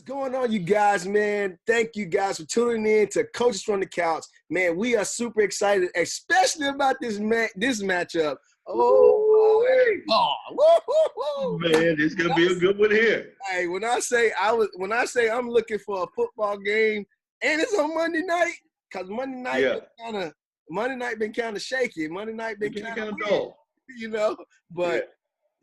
going on, you guys, man? Thank you guys for tuning in to Coaches from the Couch. Man, we are super excited, especially about this matchup. Oh, woo. Man, it's gonna be a good one here. Hey, when I say I'm looking for a football game, and it's on Monday night, because Monday night been kind of shaky. Monday night been kind of dull, you know. But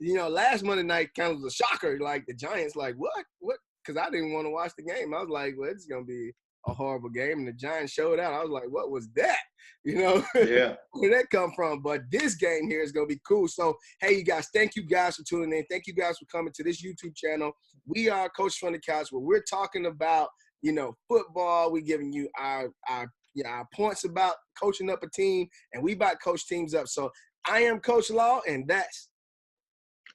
last Monday night kind of was a shocker. Like the Giants, like what? Because I didn't want to watch the game. I was like, well, it's gonna be a horrible game, and the Giants showed out. I was like, what was that? Yeah. Where did that come from? But this game here is gonna be cool. So, hey, you guys, thank you guys for tuning in. Thank you guys for coming to this YouTube channel. We are Coaches from the Couch, where we're talking about football. We're giving you our points about coaching up a team, and we about coach teams up. So I am Coach Law, and that's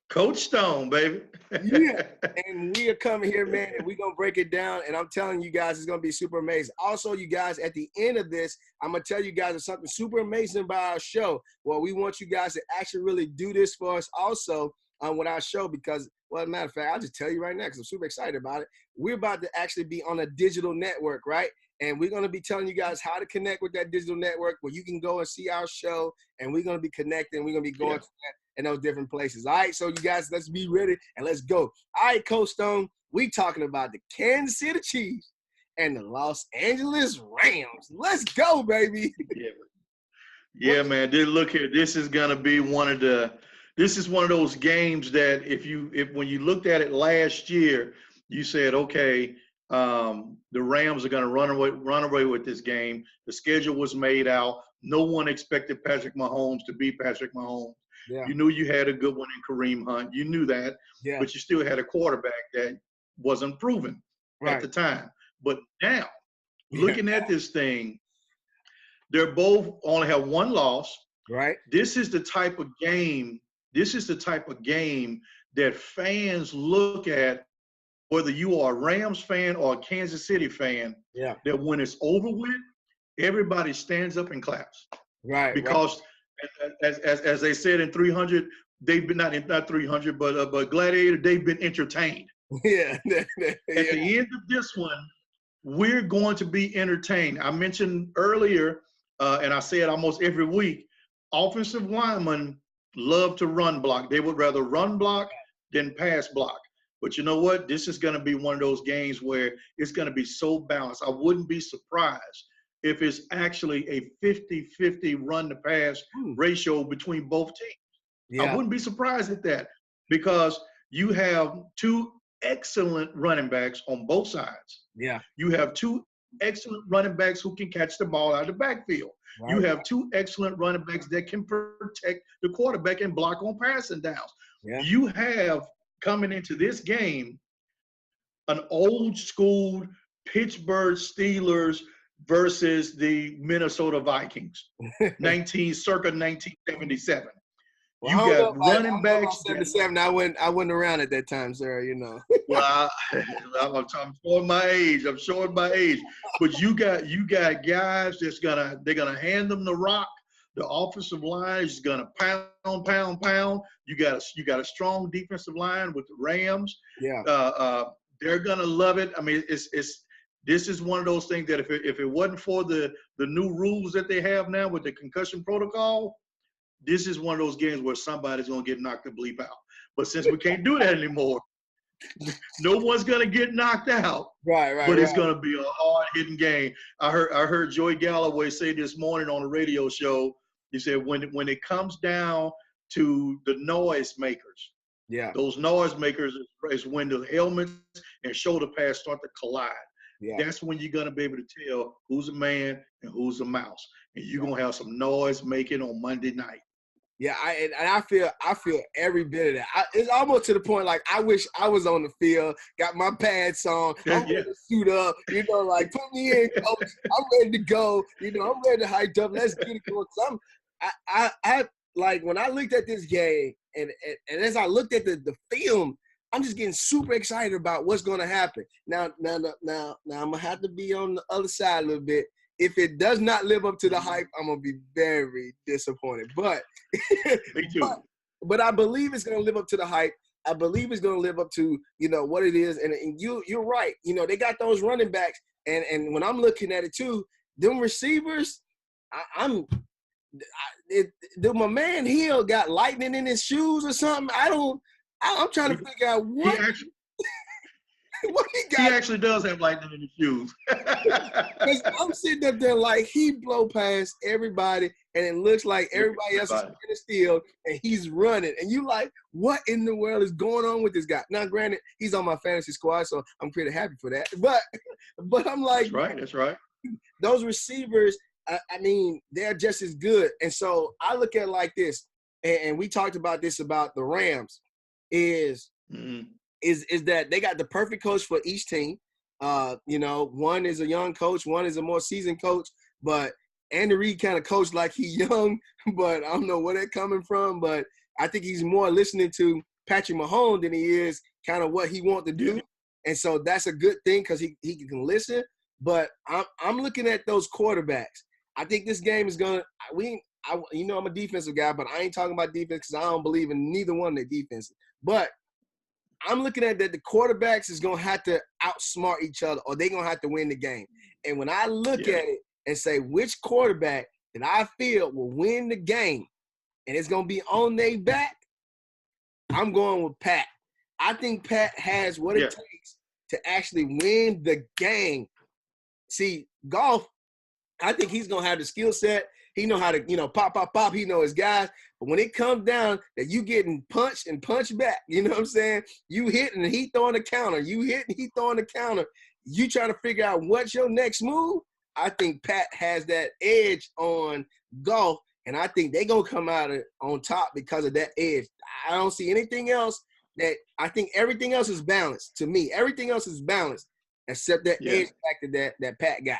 Coach Stone, baby. And we are coming here, man, and we're going to break it down. And I'm telling you guys, it's going to be super amazing. Also, you guys, at the end of this, I'm going to tell you guys something super amazing about our show. Well, we want you guys to actually really do this for us also with our show because, well, as a matter of fact, I'll just tell you right now because I'm super excited about it. We're about to actually be on a digital network, right? And we're going to be telling you guys how to connect with that digital network where you can go and see our show, and we're going to be connecting. We're going to be going to that in those different places. All right, so you guys, let's be ready and let's go. All right, Coach Stone, we talking about the Kansas City Chiefs and the Los Angeles Rams. Let's go, baby. Yeah, man. Look here. This is gonna be one of those games that if when you looked at it last year, you said, okay, the Rams are gonna run away with this game. The schedule was made out. No one expected Patrick Mahomes to be Patrick Mahomes. Yeah. You knew you had a good one in Kareem Hunt. You knew that, but you still had a quarterback that wasn't proven at the time. But now, looking at this thing, they're both only have one loss. Right. This is the type of game. This is the type of game that fans look at, whether you are a Rams fan or a Kansas City fan. Yeah. That when it's over with, everybody stands up and claps. Right. Because as they said in 300, they've been not 300, but Gladiator, they've been entertained. Yeah. At the end of this one, we're going to be entertained. I mentioned earlier, and I say it almost every week, offensive linemen love to run block. They would rather run block than pass block. But you know what? This is going to be one of those games where it's going to be so balanced. I wouldn't be surprised if it's actually a 50-50 run-to-pass ratio between both teams. Yeah. I wouldn't be surprised at that because you have two excellent running backs on both sides. Yeah. You have two excellent running backs who can catch the ball out of the backfield. Right. You have two excellent running backs that can protect the quarterback and block on passing downs. Yeah. You have, coming into this game, an old-school Pittsburgh Steelers versus the Minnesota Vikings, circa 1977. Well, you got running backs. 77. I wasn't around at that time, sir. Well, I'm showing my age. But you got guys they're gonna hand them the rock. The offensive line is gonna pound. You got a strong defensive line with the Rams. Yeah. They're gonna love it. I mean, this is one of those things that if it wasn't for the new rules that they have now with the concussion protocol, this is one of those games where somebody's going to get knocked the bleep out. But since we can't do that anymore, no one's going to get knocked out. Right. But it's going to be a hard-hitting game. I heard Joey Galloway say this morning on a radio show, he said when it comes down to the noise makers, those noise makers is when the helmets and shoulder pads start to collide. Yeah. That's when you're going to be able to tell who's a man and who's a mouse. And you're going to have some noise making on Monday night. Yeah, I feel every bit of that. It's almost to the point like I wish I was on the field, got my pads on, I'm ready to suit up, like put me in, coach. I'm ready to go. I'm ready to hype up. Let's get it going. I like when I looked at this game and as I looked at the film, I'm just getting super excited about what's going to happen. Now, I'm going to have to be on the other side a little bit. If it does not live up to the hype, I'm going to be very disappointed. But me too. But I believe it's going to live up to the hype. I believe it's going to live up to, what it is. And you're right. They got those running backs. And when I'm looking at it too, them receivers, my man Hill got lightning in his shoes or something. I'm trying to figure out what what he got. He actually does have lightning in his shoes. I'm sitting up there like he blow past everybody, and it looks like everybody else is standing still, and he's running. And you like, what in the world is going on with this guy? Now, granted, he's on my fantasy squad, so I'm pretty happy for that. But I'm like, that's right. Those receivers, I mean, they're just as good. And so I look at it like this, and we talked about this about the Rams, is that they got the perfect coach for each team. One is a young coach, one is a more seasoned coach, but Andy Reid kind of coached like he's young, but I don't know where they're coming from, but I think he's more listening to Patrick Mahomes than he is kind of what he wants to do. And so that's a good thing because he can listen. But I'm looking at those quarterbacks. I think this game is going to I'm a defensive guy, but I ain't talking about defense because I don't believe in neither one of their defenses. But I'm looking at that the quarterbacks is going to have to outsmart each other or they're going to have to win the game. And when I look at it and say which quarterback that I feel will win the game and it's going to be on their back, I'm going with Pat. I think Pat has what it takes to actually win the game. See, Goff, I think he's going to have the skill set. He know how to, pop. He know his guys. But when it comes down that you getting punched and punched back, you know what I'm saying? You hit and he throwing the counter. You hit and he throwing the counter. You trying to figure out what's your next move. I think Pat has that edge on Goff, and I think they're going to come out on top because of that edge. I don't see anything else that – I think everything else is balanced to me. Everything else is balanced except that edge factor that Pat got.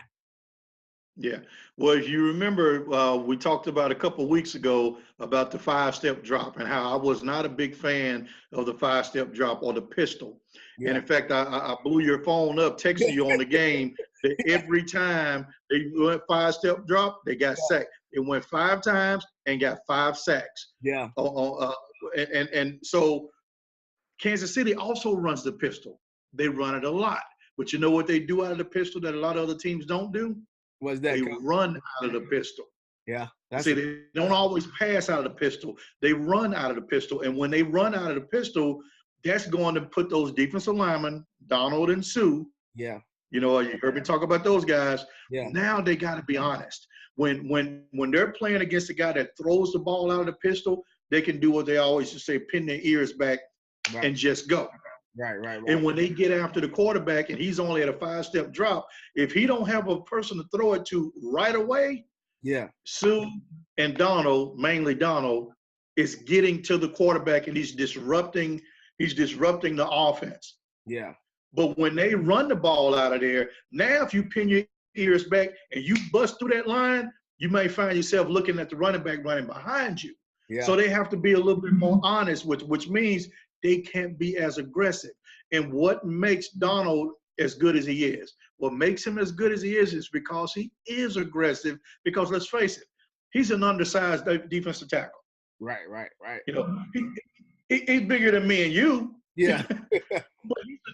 Yeah. Well, if you remember, we talked about a couple of weeks ago about the 5-step drop and how I was not a big fan of the 5-step drop or the pistol. Yeah. And in fact, I blew your phone up, texting you on the game that every time they went 5-step drop, they got sacked. It went 5 times and got 5 sacks. Yeah. And so Kansas City also runs the pistol. They run it a lot. But you know what they do out of the pistol that a lot of other teams don't do? What's that? They run out of the pistol. Yeah. See, they don't always pass out of the pistol. They run out of the pistol. And when they run out of the pistol, that's going to put those defensive linemen, Donald and Sue. Yeah. You heard me talk about those guys. Yeah. Now they got to be honest. When they're playing against a guy that throws the ball out of the pistol, they can do what they always just say, pin their ears back and just go. Right. And when they get after the quarterback and he's only at a 5-step drop, if he don't have a person to throw it to right away, Sue and Donald, mainly Donald, is getting to the quarterback and he's disrupting the offense. Yeah. But when they run the ball out of there, now if you pin your ears back and you bust through that line, you may find yourself looking at the running back running behind you. Yeah. So they have to be a little bit more honest, which means they can't be as aggressive. And what makes Donald as good as he is? What makes him as good as he is because he is aggressive. Because let's face it, he's an undersized defensive tackle. Right. He's bigger than me and you. Yeah. But he's a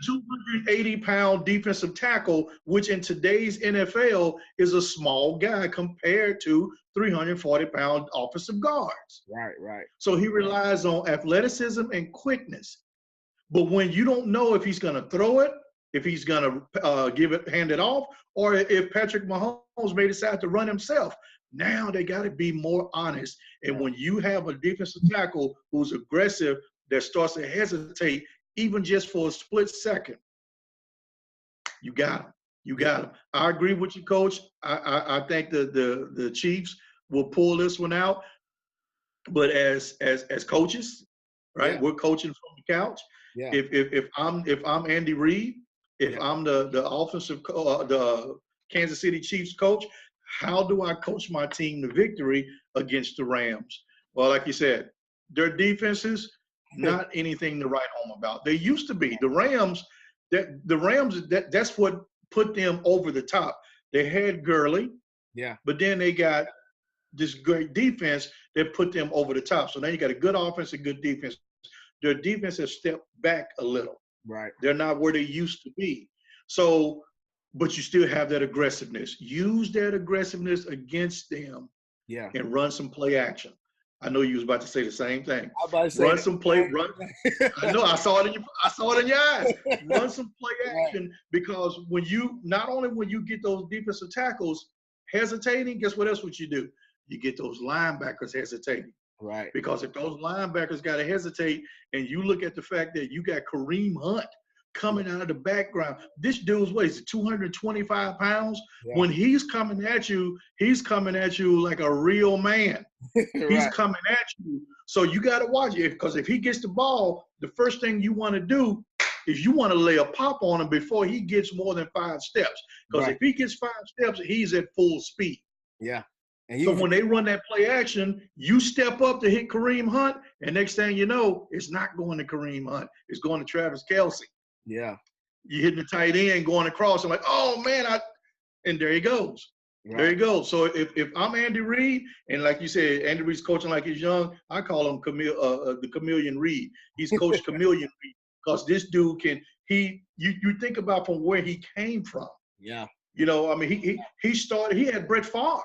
280-pound defensive tackle, which in today's NFL is a small guy compared to 340-pound offensive guards. Right. So he relies on athleticism and quickness. But when you don't know if he's going to throw it, if he's going to hand it off, or if Patrick Mahomes may decide to run himself, now they got to be more honest. And when you have a defensive tackle who's aggressive that starts to hesitate, even just for a split second, you got him. I agree with you, Coach. I think the Chiefs will pull this one out. But as coaches, right? Yeah. We're coaching from the couch. Yeah. If I'm Andy Reid, if I'm the the Kansas City Chiefs coach, how do I coach my team to victory against the Rams? Well, like you said, their defenses, not anything to write home about. They used to be. The Rams, that's what put them over the top. They had Gurley, but then they got this great defense that put them over the top. So now you got a good offense and good defense their defense has stepped back a little. Right. They're not where they used to be. So, but you still have that aggressiveness. Use that aggressiveness against them. Yeah. And run some play action. I know you was about to say the same thing. I'm about to say run some play. Run. I know. I saw it in your eyes. Run some play action, because when you, not only when you get those defensive tackles hesitating, guess what else would you do? You get those linebackers hesitating. Right. Because if those linebackers got to hesitate, and you look at the fact that you got Kareem Hunt coming out of the background. This dude's, what is it, 225 pounds? Yeah. When he's coming at you like a real man. Right. He's coming at you. So you got to watch it, because if he gets the ball, the first thing you want to do is you want to lay a pop on him before he gets more than 5 steps. Because if he gets 5 steps, he's at full speed. Yeah. And so when they run that play action, you step up to hit Kareem Hunt, and next thing you know, it's not going to Kareem Hunt. It's going to Travis Kelce. Yeah. You hitting the tight end, going across. I'm like, oh man, and there he goes. Right. There he goes. So if I'm Andy Reid, and like you said, Andy Reid's coaching like he's young, I call him the Chameleon Reid. He's Coach Chameleon Reid, because this dude you think about from where he came from. Yeah. You know, I mean, he had Brett Favre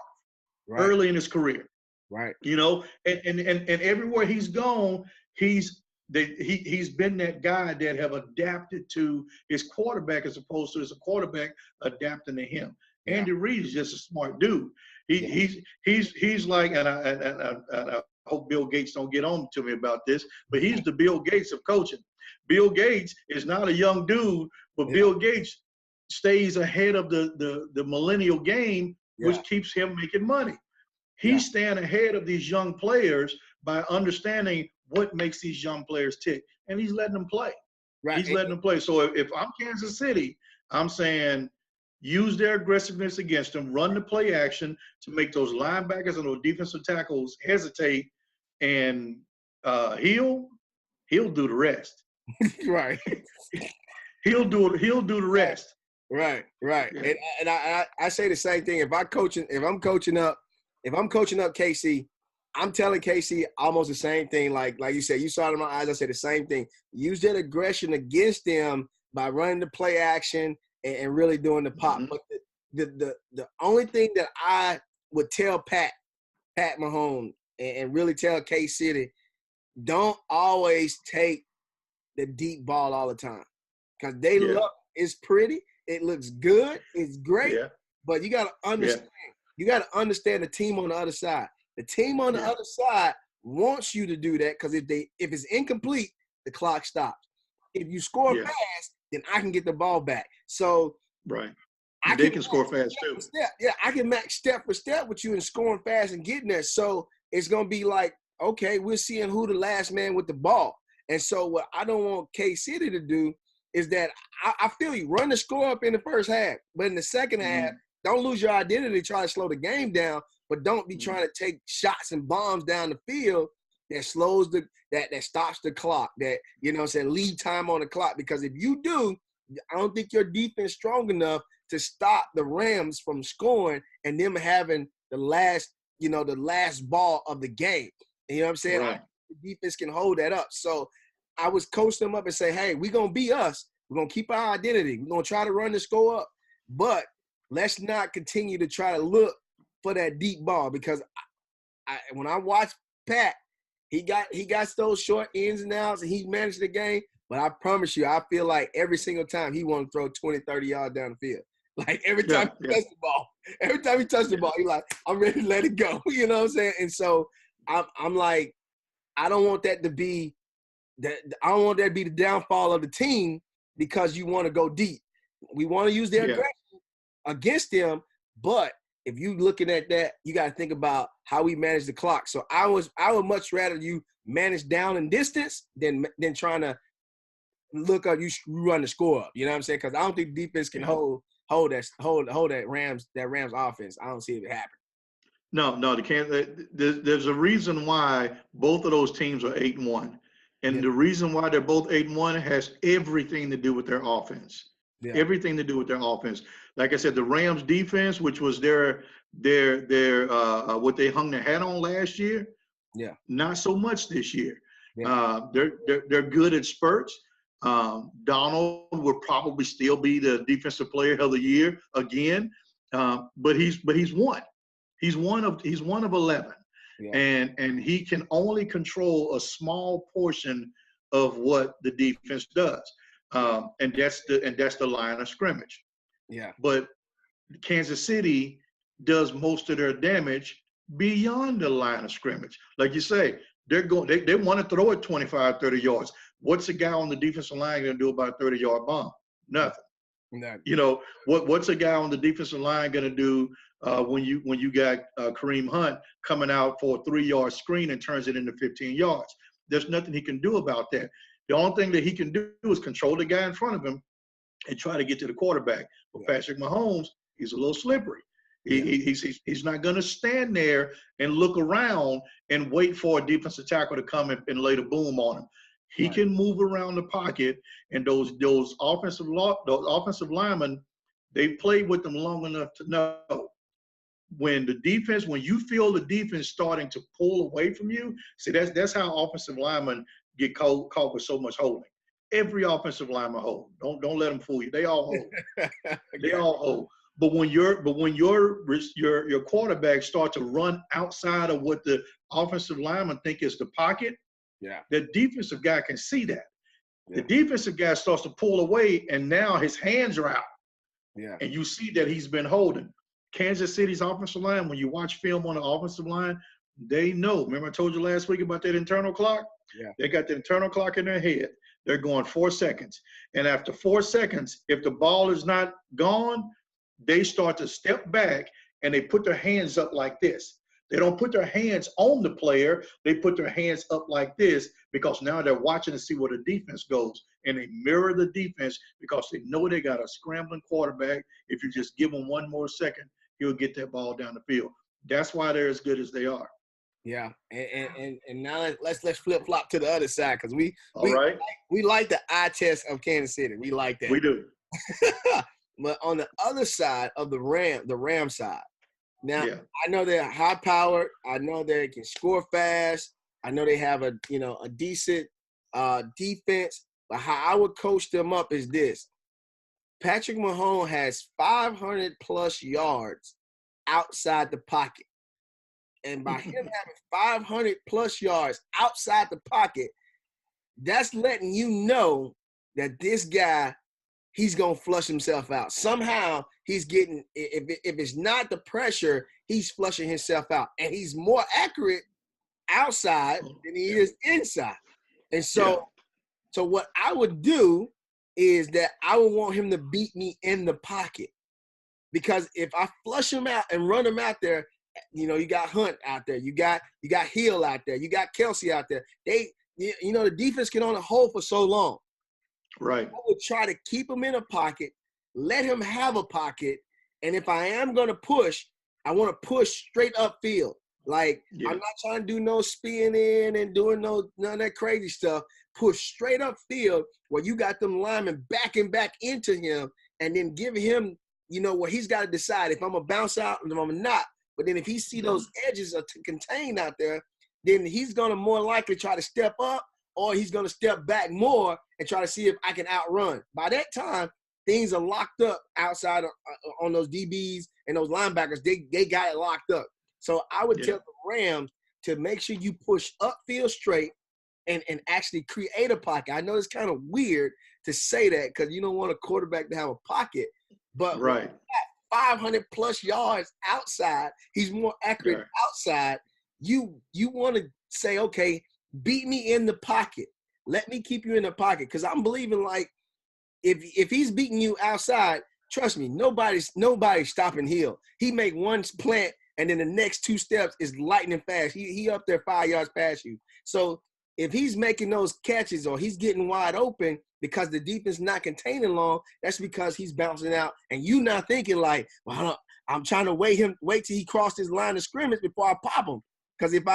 early in his career. Right. You know, and everywhere he's gone, he's been that guy that have adapted to his quarterback as opposed to his quarterback adapting to him. Yeah. Andy Reid is just a smart dude. He's like, and I hope Bill Gates don't get on to me about this, but he's the Bill Gates of coaching. Bill Gates is not a young dude, but Bill Gates stays ahead of the millennial game, which keeps him making money. He's staying ahead of these young players by understanding what makes these young players tick, and he's letting them play. Right. He's letting them play. So if I'm Kansas City, I'm saying use their aggressiveness against them, run the play action to make those linebackers and those defensive tackles hesitate, and he'll do the rest. Right. He'll do the rest. Right. Yeah. And I say the same thing. If I'm coaching up KC, I'm telling Casey almost the same thing. Like you said, you saw it in my eyes. I said the same thing. Use that aggression against them by running the play action and really doing the pop. Mm-hmm. But the only thing that I would tell Pat Mahomes and really tell K-City, don't always take the deep ball all the time, because they look, it's pretty, it looks good, it's great, but you got to understand. You got to understand the team on the other side. The team on the other side wants you to do that, because if it's incomplete, the clock stops. If you score fast, then I can get the ball back. So they can score fast too. I can match step for step with you in scoring fast and getting there. So it's gonna be like, okay, we're seeing who the last man with the ball. And so what I don't want K-City to do is that I feel you run the score up in the first half, but in the second half, don't lose your identity. Try to slow the game down, but don't be trying to take shots and bombs down the field that slows that stops the clock, that, you know what I'm saying, leave time on the clock. Because if you do, I don't think your defense strong enough to stop the Rams from scoring and them having the last ball of the game. And you know what I'm saying? Right. The defense can hold that up. So I was coaching them up and say, hey, we're going to be us. We're going to keep our identity. We're going to try to run the score up. But let's not continue to try to look for that deep ball, because when I watch Pat, he got those short ins and outs, and he managed the game. But I promise you, I feel like every single time he want to throw 20, 30 yards down the field. Like every time he touches the ball, he's like, I'm ready to let it go. You know what I'm saying? And so I'm like, I don't want that to be the downfall of the team, because you want to go deep. We want to use their aggression against them, but if you looking at that, you got to think about how we manage the clock. So I would much rather you manage down and distance than trying to look up, you run the score up. You know what I'm saying? Because I don't think defense can hold that Rams offense. I don't see it happen. No, they can't. There's a reason why both of those teams are 8-1, and the reason why they're both 8-1 has everything to do with their offense. Yeah. Everything to do with their offense. Like I said, the Rams defense, which was their what they hung their hat on last year, not so much this year. They're good at spurts. Donald will probably still be the defensive player of the year again, but he's one. He's one of 11, and he can only control a small portion of what the defense does, and that's the line of scrimmage. Yeah. But Kansas City does most of their damage beyond the line of scrimmage. Like you say, they want to throw it 25, 30 yards. What's a guy on the defensive line going to do about a 30-yard bomb? Nothing. You know, what's a guy on the defensive line going to do when you got Kareem Hunt coming out for a 3-yard screen and turns it into 15 yards? There's nothing he can do about that. The only thing that he can do is control the guy in front of him and try to get to the quarterback. But Patrick Mahomes, he's a little slippery. He's not going to stand there and look around and wait for a defensive tackle to come and lay the boom on him. He can move around the pocket, and those offensive linemen, they played with them long enough to know when you feel the defense starting to pull away from you. See, that's how offensive linemen get caught with so much holding. Every offensive lineman hold. Don't let them fool you. They all hold. They all hold. But when your quarterback start to run outside of what the offensive lineman think is the pocket, the defensive guy can see that. The defensive guy starts to pull away, and now his hands are out. And you see that he's been holding. Kansas City's offensive line, when you watch film on the offensive line, they know. Remember I told you last week about that internal clock? They got the internal clock in their head. They're going 4 seconds. And after 4 seconds, if the ball is not gone, they start to step back and they put their hands up like this. They don't put their hands on the player. They put their hands up like this because now they're watching to see where the defense goes. And they mirror the defense because they know they got a scrambling quarterback. If you just give him 1 more second, he'll get that ball down the field. That's why they're as good as they are. Yeah, and now let's flip flop to the other side because we like the eye test of Kansas City. We like that. We do. But on the other side of the Ram side, now I know they're high powered. I know they can score fast. I know they have a decent defense. But how I would coach them up is this: Patrick Mahomes has 500 plus yards outside the pocket. And by him having 500 plus yards outside the pocket, that's letting you know that this guy, he's going to flush himself out. Somehow he's getting, if it's not the pressure, he's flushing himself out. And he's more accurate outside than he is inside. And so what I would do is that I would want him to beat me in the pocket. Because if I flush him out and run him out there, you got Hunt out there. You got Hill out there. You got Kelsey out there. The defense can only hold for so long. Right. I would try to keep him in a pocket, let him have a pocket, and if I am going to push, I want to push straight upfield. Like, I'm not trying to do no spinning and doing none of that crazy stuff. Push straight upfield where you got them linemen backing back into him and then give him, where he's got to decide if I'm going to bounce out and if I'm not. But then if he see those edges are contained out there, then he's going to more likely try to step up or he's going to step back more and try to see if I can outrun. By that time, things are locked up outside on those DBs and those linebackers. They got it locked up. So I would tell the Rams to make sure you push upfield straight and actually create a pocket. I know it's kind of weird to say that because you don't want a quarterback to have a pocket. But 500 plus yards outside, he's more accurate outside. You want to say, okay, beat me in the pocket. Let me keep you in the pocket because I'm believing like if he's beating you outside, trust me, nobody's stopping Hill. He make one plant and then the next 2 steps is lightning fast. He up there 5 yards past you. So if he's making those catches or he's getting wide open because the defense not containing long, that's because he's bouncing out. And you not thinking like, well, I'm trying to wait till he crossed his line of scrimmage before I pop him. Because if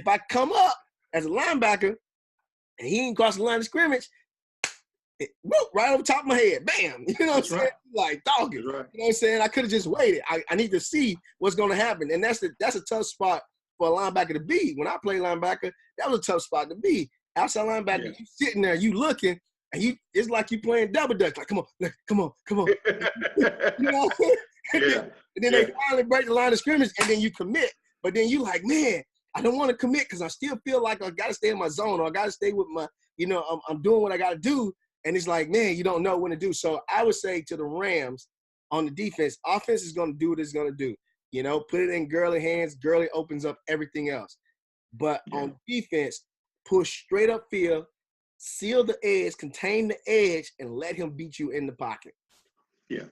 I come up as a linebacker and he ain't crossed the line of scrimmage, right over top of my head, bam. You know what I'm saying? Like dogging. You know what I'm saying? I could have just waited. I need to see what's going to happen. And that's a tough spot for a linebacker to be. When I played linebacker, that was a tough spot to be. Outside linebacker, you sitting there, you looking, and it's like you playing double dutch. Like, come on. You know? And then they finally break the line of scrimmage, and then you commit. But then you like, man, I don't want to commit because I still feel like I got to stay in my zone, or I got to stay with my, I'm doing what I got to do. And it's like, man, you don't know what to do. So I would say to the Rams on the defense, offense is going to do what it's going to do. Put it in Gurley hands. Gurley opens up everything else. But on defense, push straight up field, seal the edge, contain the edge, and let him beat you in the pocket. Yeah.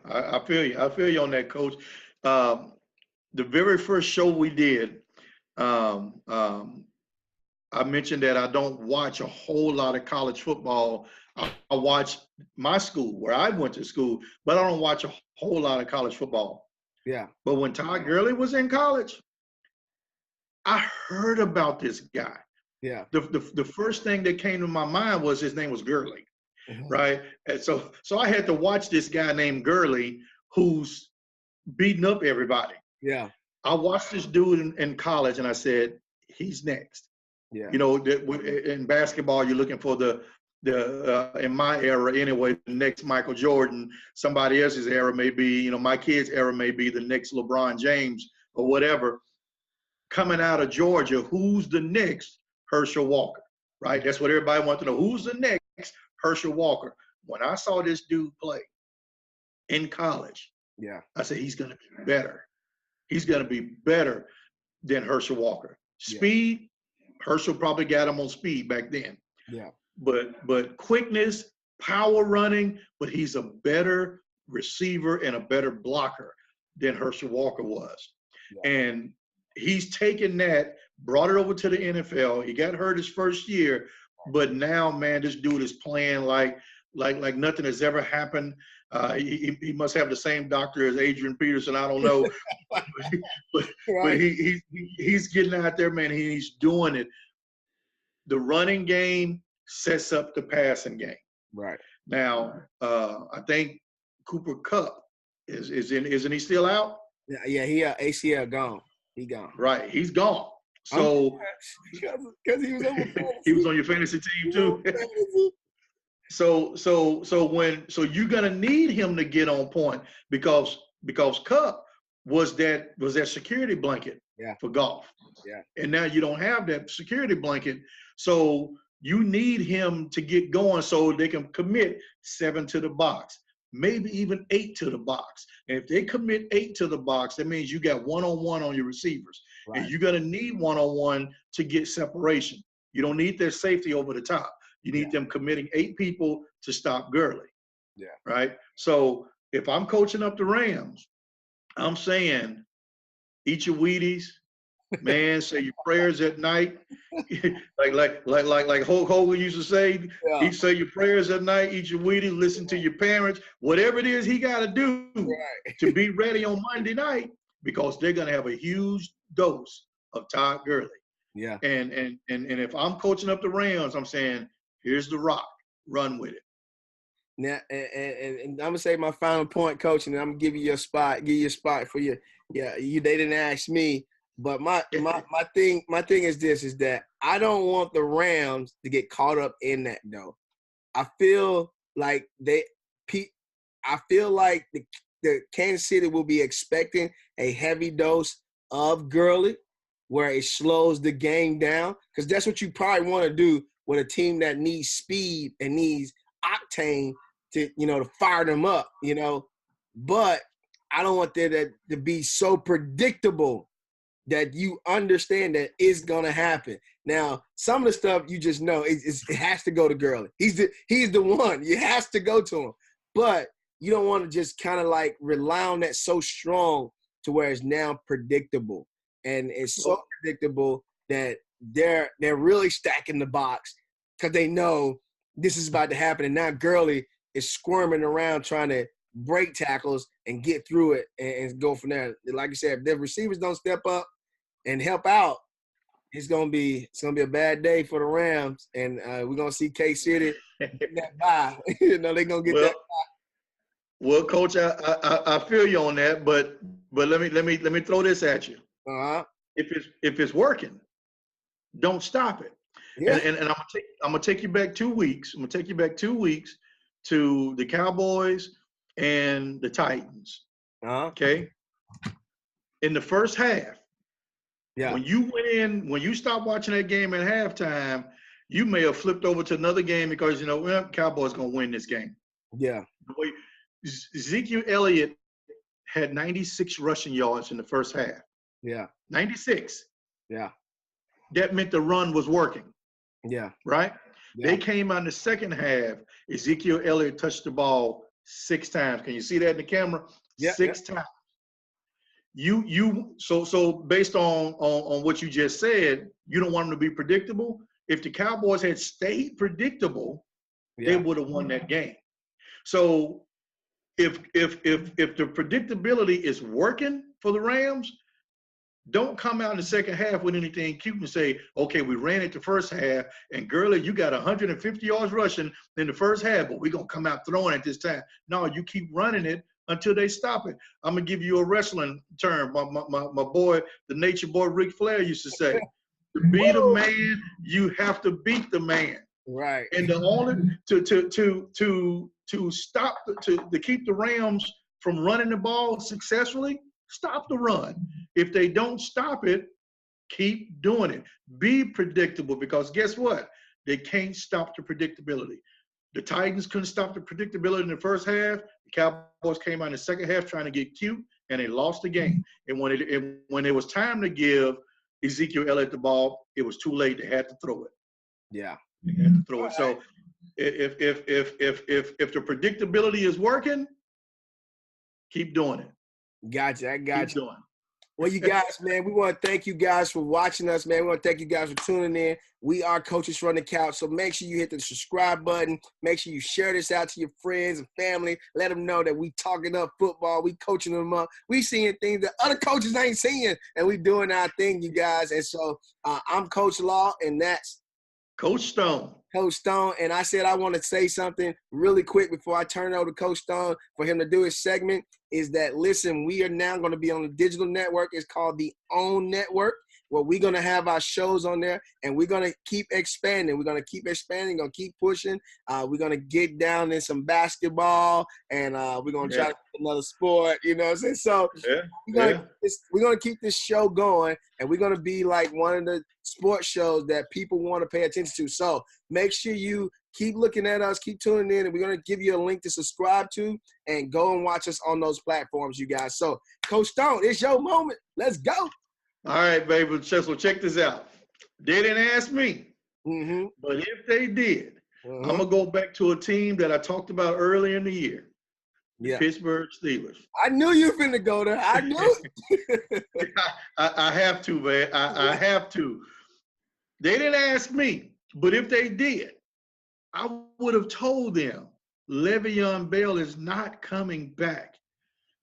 I feel you. I feel you on that, Coach. The very first show we did, I mentioned that I don't watch a whole lot of college football. I watch my school, where I went to school, but I don't watch a whole lot of college football. Yeah. But when Todd Gurley was in college, I heard about this guy. Yeah. The first thing that came to my mind was his name was Gurley, right? And so I had to watch this guy named Gurley who's beating up everybody. Yeah. I watched this dude in college, and I said, he's next. Yeah. In basketball, you're looking for the in my era anyway, the next Michael Jordan. Somebody else's era may be, my kid's era may be the next LeBron James or whatever. Coming out of Georgia, who's the next Herschel Walker, right? That's what everybody wants to know. Who's the next Herschel Walker? When I saw this dude play in college, I said, he's going to be better. He's going to be better than Herschel Walker. Speed, Herschel probably got him on speed back then. Yeah. But quickness, power running, but he's a better receiver and a better blocker than Herschel Walker was. Yeah. And he's taken that, brought it over to the NFL. He got hurt his first year, but now, man, this dude is playing like nothing has ever happened. He must have the same doctor as Adrian Peterson. I don't know, but he's getting out there, man. He's doing it. The running game sets up the passing game. Right now, I think Cooper Kupp isn't he still out? Yeah. He ACL gone. He gone. Right, he's gone. So because he was on he was on your fantasy team too. So you're gonna need him to get on point because Kupp was that security blanket for golf. Yeah. And now you don't have that security blanket. So you need him to get going so they can commit 7 to the box, maybe even 8 to the box. And if they commit 8 to the box, that means you got one-on-one on your receivers. Right. And you're gonna need one-on-one to get separation. You don't need their safety over the top. You need them committing 8 people to stop Gurley. Yeah. Right. So if I'm coaching up the Rams, I'm saying, eat your Wheaties, man. Say your prayers at night, like Hulk Hogan used to say. He say your prayers at night, eat your Wheaties, listen to your parents, whatever it is he got to do to be ready on Monday night, because they're gonna have a huge dose of Todd Gurley. Yeah. And if I'm coaching up the Rams, I'm saying, here's the rock, run with it. Now, and I'm gonna say my final point, Coach, and I'm gonna give you a spot for you. Yeah, they didn't ask me, but my thing is this: is that I don't want the Rams to get caught up in that though. I feel like the Kansas City will be expecting a heavy dose of Gurley, where it slows the game down, because that's what you probably want to do with a team that needs speed and needs octane to fire them up, but I don't want that to be so predictable that you understand that it's gonna happen. Now, some of the stuff you just know it has to go to Gurley. He's the one. You has to go to him, but you don't want to just kind of like rely on that so strong to where it's now predictable, and it's so predictable that they're really stacking the box because they know this is about to happen, and now Gurley is squirming around trying to break tackles and get through it and go from there. Like you said, if the receivers don't step up and help out, it's gonna be a bad day for the Rams, and we're gonna see K-City getting that bye. They're gonna get that bye. Well, Coach, I feel you on that, but let me throw this at you. Uh-huh. If it's working, don't stop it. Yeah. And I'm gonna take you back 2 weeks. I'm gonna take you back 2 weeks to the Cowboys and the Titans. Okay. In the first half, when you stopped watching that game at halftime, you may have flipped over to another game because Cowboys gonna win this game. Yeah. The way Ezekiel Elliott had 96 rushing yards in the first half. Yeah. 96. Yeah. That meant the run was working. Yeah. Right? Yeah. They came out in the second half. Ezekiel Elliott touched the ball 6 times. Can you see that in the camera? Yeah. 6 times. So based on what you just said, you don't want them to be predictable. If the Cowboys had stayed predictable, they would have won that game. So if the predictability is working for the Rams, don't come out in the second half with anything cute and say, okay, we ran it the first half, and Gurley, you got 150 yards rushing in the first half, but we're going to come out throwing it this time. No, you keep running it until they stop it. I'm going to give you a wrestling term. My boy, the nature boy Ric Flair used to say, to beat a man, you have to beat the man. Right. And the only to stop to keep the Rams from running the ball successfully, stop the run. If they don't stop it, keep doing it. Be predictable, because guess what? They can't stop the predictability. The Titans couldn't stop the predictability in the first half. The Cowboys came out in the second half trying to get cute, and they lost the game. And when it was time to give Ezekiel Elliott the ball, it was too late. They had to throw it. Yeah. They had to throw it. So if the predictability is working, keep doing it. Gotcha. I got keep you. Doing. Well, you guys, man, we want to thank you guys for watching us, man. We want to thank you guys for tuning in. We are Coaches from the Couch, so make sure you hit the subscribe button. Make sure you share this out to your friends and family. Let them know that we talking up football. We coaching them up. We seeing things that other coaches ain't seeing, and we doing our thing, you guys. And so I'm Coach Law, and that's Coach Stone. Coach Stone. And I said I want to say something really quick before I turn it over to Coach Stone for him to do his segment, is that, listen, we are now going to be on the digital network. It's called the OWN Network, where we're going to have our shows on there, and we're going to keep expanding. We're going to keep expanding, going to keep pushing. We're going to get down in some basketball, and we're going to try to pick another sport, you know what I'm saying? So we're going to keep this show going, and we're going to be like one of the sports shows that people want to pay attention to. So make sure you keep looking at us, keep tuning in, and we're going to give you a link to subscribe to, and go and watch us on those platforms, you guys. So, Coach Stone, it's your moment. Let's go. All right, baby. So check this out. They didn't ask me, but if they did, I'm going to go back to a team that I talked about earlier in the year, the Pittsburgh Steelers. I knew you were finna go there. I knew it. I have to, man. I have to. They didn't ask me, but if they did, I would have told them Le'Veon Bell is not coming back,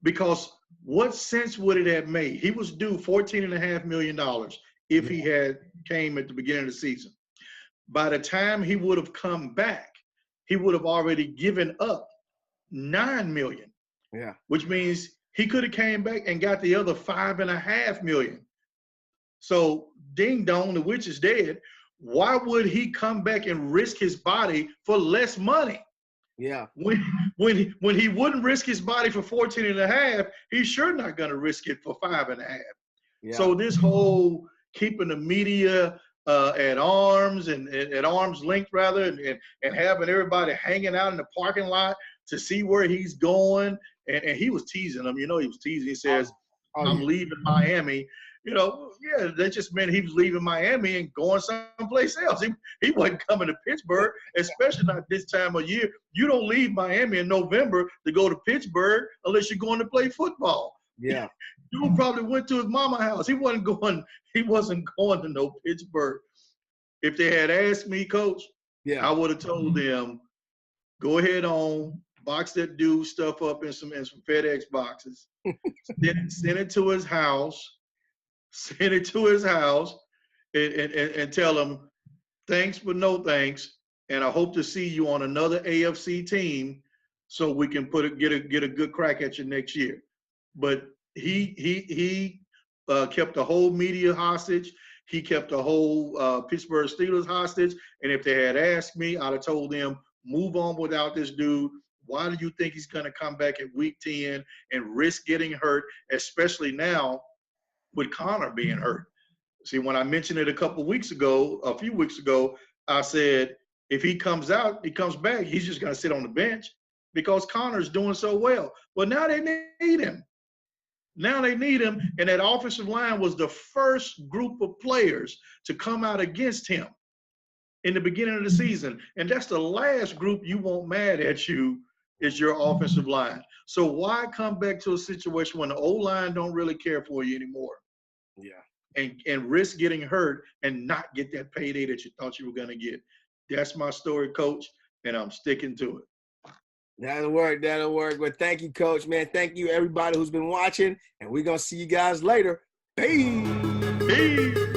because what sense would it have made? He was due $14.5 million if he had came at the beginning of the season. By the time he would have come back, he would have already given up $9 million. Yeah. Which means he could have came back and got the other $5.5 million. So ding dong, the witch is dead. Why would he come back and risk his body for less money? Yeah. When he wouldn't risk his body for 14.5, he's sure not going to risk it for 5.5. Yeah. So this whole keeping the media at arms and at arm's length rather, and having everybody hanging out in the parking lot to see where he's going, and he was teasing them. You know, he was teasing. He says, "I'm leaving Miami." You know, that just meant he was leaving Miami and going someplace else. He wasn't coming to Pittsburgh, especially not this time of year. You don't leave Miami in November to go to Pittsburgh unless you're going to play football. Yeah. Dude probably went to his mama's house. He wasn't going to no Pittsburgh. If they had asked me, Coach, I would have told them, go ahead on, box that dude stuff up in some FedEx boxes, send it to his house. Send it to his house and tell him, thanks, but no thanks. And I hope to see you on another AFC team so we can get a good crack at you next year. But he kept the whole media hostage. He kept the whole Pittsburgh Steelers hostage. And if they had asked me, I'd have told them, move on without this dude. Why do you think he's going to come back at week 10 and risk getting hurt, especially now with Connor being hurt? See, when I mentioned it a few weeks ago, I said, if he comes out, he comes back, he's just going to sit on the bench because Connor's doing so well. Well, now they need him. Now they need him, and that offensive line was the first group of players to come out against him in the beginning of the season. And that's the last group you want mad at you is your offensive line. So why come back to a situation when the O-line don't really care for you anymore? Yeah. And risk getting hurt and not get that payday that you thought you were going to get. That's my story, Coach, and I'm sticking to it. That'll work. That'll work. Well, thank you, Coach, man. Thank you, everybody who's been watching, and we're going to see you guys later. Peace. Peace.